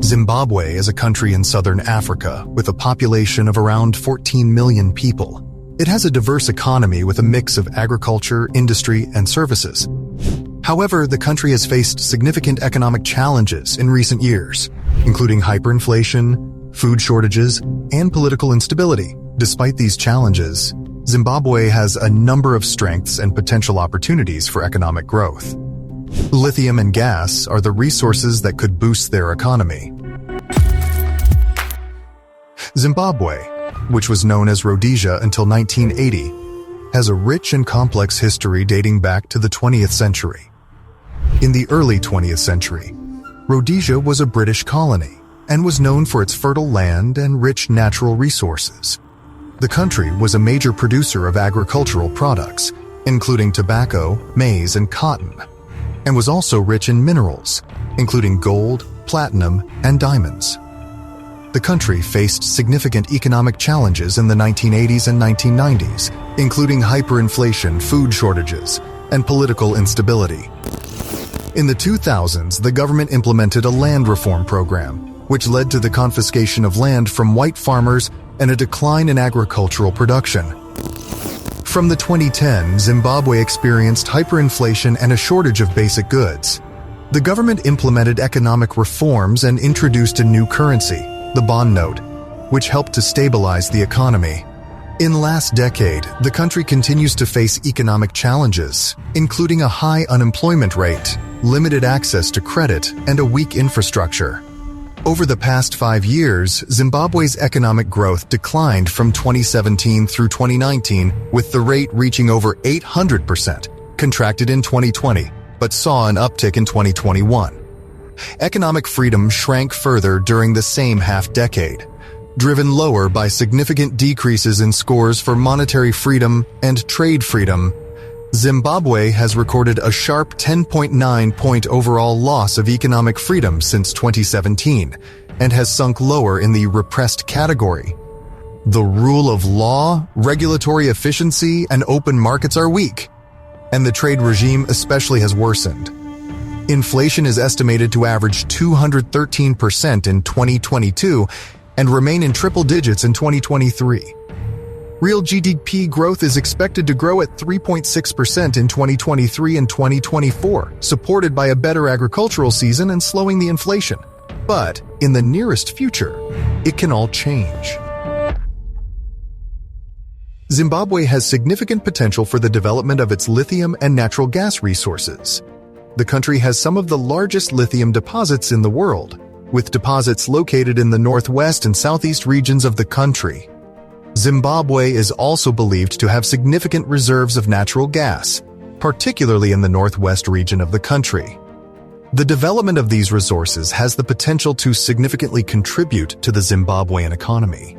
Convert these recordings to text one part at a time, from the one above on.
Zimbabwe is a country in southern Africa with a population of around 14 million people. It has a diverse economy with a mix of agriculture, industry, and services. However, the country has faced significant economic challenges in recent years, including hyperinflation, food shortages, and political instability. Despite these challenges, Zimbabwe has a number of strengths and potential opportunities for economic growth. Lithium and gas are the resources that could boost their economy. Zimbabwe, which was known as Rhodesia until 1980, has a rich and complex history dating back to the 20th century. In the early 20th century, Rhodesia was a British colony and was known for its fertile land and rich natural resources. The country was a major producer of agricultural products, including tobacco, maize, and cotton, and was also rich in minerals, including gold, platinum, and diamonds. The country faced significant economic challenges in the 1980s and 1990s, including hyperinflation, food shortages, and political instability. In the 2000s, the government implemented a land reform program, which led to the confiscation of land from white farmers and a decline in agricultural production. From the 2010s, Zimbabwe experienced hyperinflation and a shortage of basic goods. The government implemented economic reforms and introduced a new currency, the bond note, which helped to stabilize the economy. In the last decade, the country continues to face economic challenges, including a high unemployment rate, limited access to credit, and a weak infrastructure. Over the past 5 years, Zimbabwe's economic growth declined from 2017 through 2019, with the rate reaching over 800%, contracted in 2020, but saw an uptick in 2021. Economic freedom shrank further during the same half-decade, driven lower by significant decreases in scores for monetary freedom and trade freedom. Zimbabwe has recorded a sharp 10.9-point overall loss of economic freedom since 2017 and has sunk lower in the repressed category. The rule of law, regulatory efficiency, and open markets are weak, and the trade regime especially has worsened. Inflation is estimated to average 213% in 2022 and remain in triple digits in 2023. Real GDP growth is expected to grow at 3.6% in 2023 and 2024, supported by a better agricultural season and slowing the inflation. But in the nearest future, it can all change. Zimbabwe has significant potential for the development of its lithium and natural gas resources. The country has some of the largest lithium deposits in the world, with deposits located in the northwest and southeast regions of the country. Zimbabwe is also believed to have significant reserves of natural gas, particularly in the northwest region of the country. The development of these resources has the potential to significantly contribute to the Zimbabwean economy.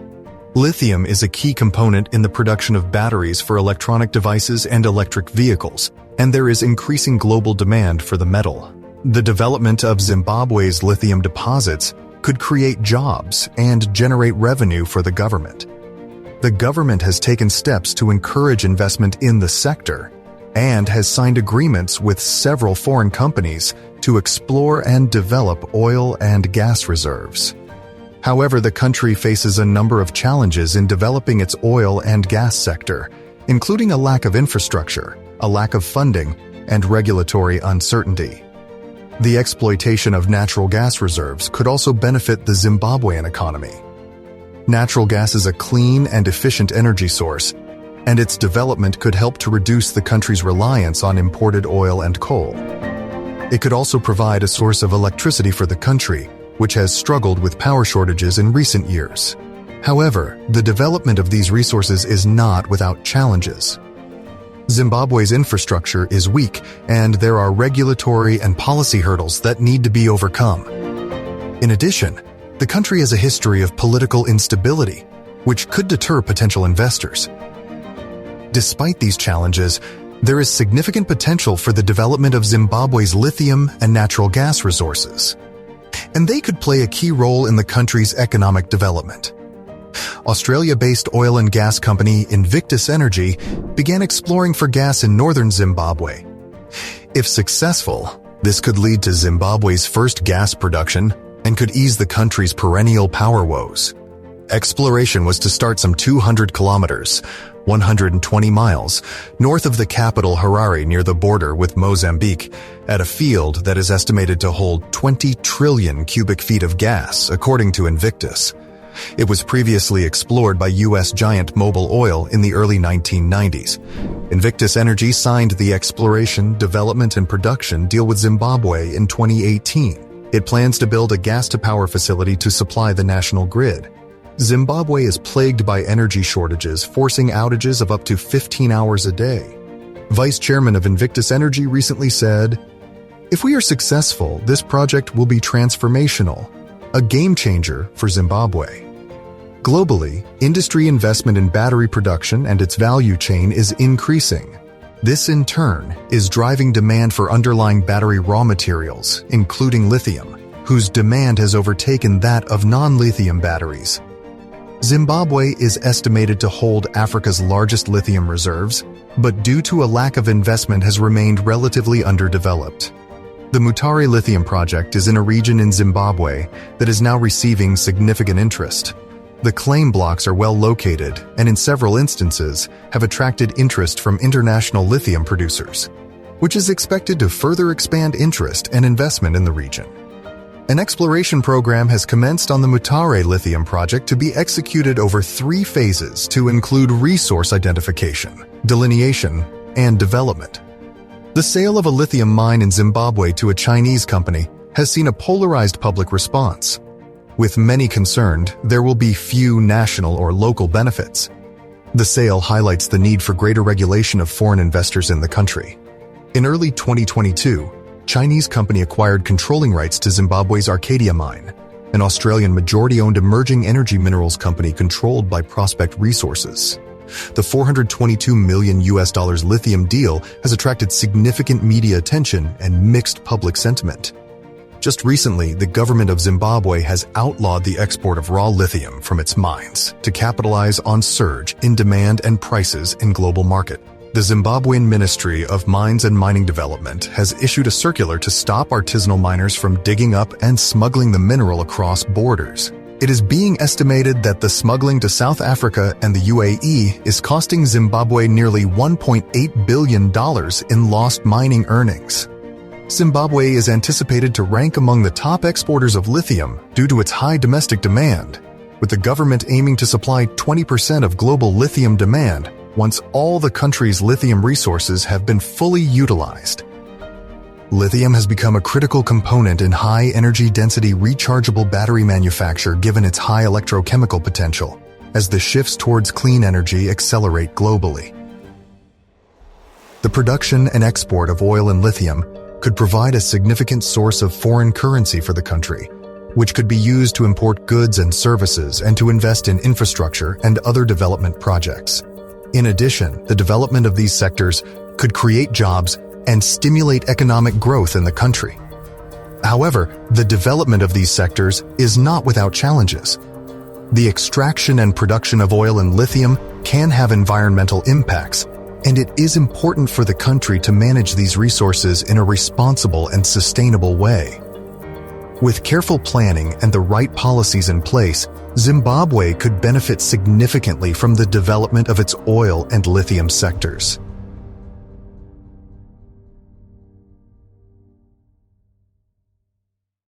Lithium is a key component in the production of batteries for electronic devices and electric vehicles, and there is increasing global demand for the metal. The development of Zimbabwe's lithium deposits could create jobs and generate revenue for the government. The government has taken steps to encourage investment in the sector and has signed agreements with several foreign companies to explore and develop oil and gas reserves. However, the country faces a number of challenges in developing its oil and gas sector, including a lack of infrastructure, a lack of funding, and regulatory uncertainty. The exploitation of natural gas reserves could also benefit the Zimbabwean economy. Natural gas is a clean and efficient energy source, and its development could help to reduce the country's reliance on imported oil and coal. It could also provide a source of electricity for the country, which has struggled with power shortages in recent years. However, the development of these resources is not without challenges. Zimbabwe's infrastructure is weak, and there are regulatory and policy hurdles that need to be overcome. In addition, the country has a history of political instability, which could deter potential investors. Despite these challenges, there is significant potential for the development of Zimbabwe's lithium and natural gas resources, and they could play a key role in the country's economic development. Australia-based oil and gas company Invictus Energy began exploring for gas in northern Zimbabwe. If successful, this could lead to Zimbabwe's first gas production, and could ease the country's perennial power woes. Exploration was to start some 200 kilometers, 120 miles, north of the capital Harare near the border with Mozambique, at a field that is estimated to hold 20 trillion cubic feet of gas, according to Invictus. It was previously explored by U.S. giant Mobil Oil in the early 1990s. Invictus Energy signed the exploration, development, and production deal with Zimbabwe in 2018. It plans to build a gas-to-power facility to supply the national grid. Zimbabwe is plagued by energy shortages, forcing outages of up to 15 hours a day. Vice Chairman of Invictus Energy recently said, "If we are successful, this project will be transformational, a game-changer for Zimbabwe." Globally, industry investment in battery production and its value chain is increasing. This, in turn, is driving demand for underlying battery raw materials, including lithium, whose demand has overtaken that of non-lithium batteries. Zimbabwe is estimated to hold Africa's largest lithium reserves, but due to a lack of investment has remained relatively underdeveloped. The Mutare Lithium project is in a region in Zimbabwe that is now receiving significant interest. The claim blocks are well located and in several instances have attracted interest from international lithium producers, which is expected to further expand interest and investment in the region. An exploration program has commenced on the Mutare Lithium project to be executed over 3 phases to include resource identification, delineation, and development. The sale of a lithium mine in Zimbabwe to a Chinese company has seen a polarized public response. With many concerned, there will be few national or local benefits. The sale highlights the need for greater regulation of foreign investors in the country. In early 2022, Chinese company acquired controlling rights to Zimbabwe's Arcadia mine, an Australian majority-owned emerging energy minerals company controlled by Prospect Resources. The $422 million lithium deal has attracted significant media attention and mixed public sentiment. Just recently, the government of Zimbabwe has outlawed the export of raw lithium from its mines to capitalize on surge in demand and prices in global market. The Zimbabwean Ministry of Mines and Mining Development has issued a circular to stop artisanal miners from digging up and smuggling the mineral across borders. It is being estimated that the smuggling to South Africa and the UAE is costing Zimbabwe nearly $1.8 billion in lost mining earnings. Zimbabwe is anticipated to rank among the top exporters of lithium due to its high domestic demand, with the government aiming to supply 20% of global lithium demand once all the country's lithium resources have been fully utilized. Lithium has become a critical component in high-energy density rechargeable battery manufacture given its high electrochemical potential, as the shifts towards clean energy accelerate globally. The production and export of oil and lithium could provide a significant source of foreign currency for the country, which could be used to import goods and services and to invest in infrastructure and other development projects. In addition, the development of these sectors could create jobs and stimulate economic growth in the country. However, the development of these sectors is not without challenges. The extraction and production of oil and lithium can have environmental impacts, and it is important for the country to manage these resources in a responsible and sustainable way. With careful planning and the right policies in place, Zimbabwe could benefit significantly from the development of its oil and lithium sectors.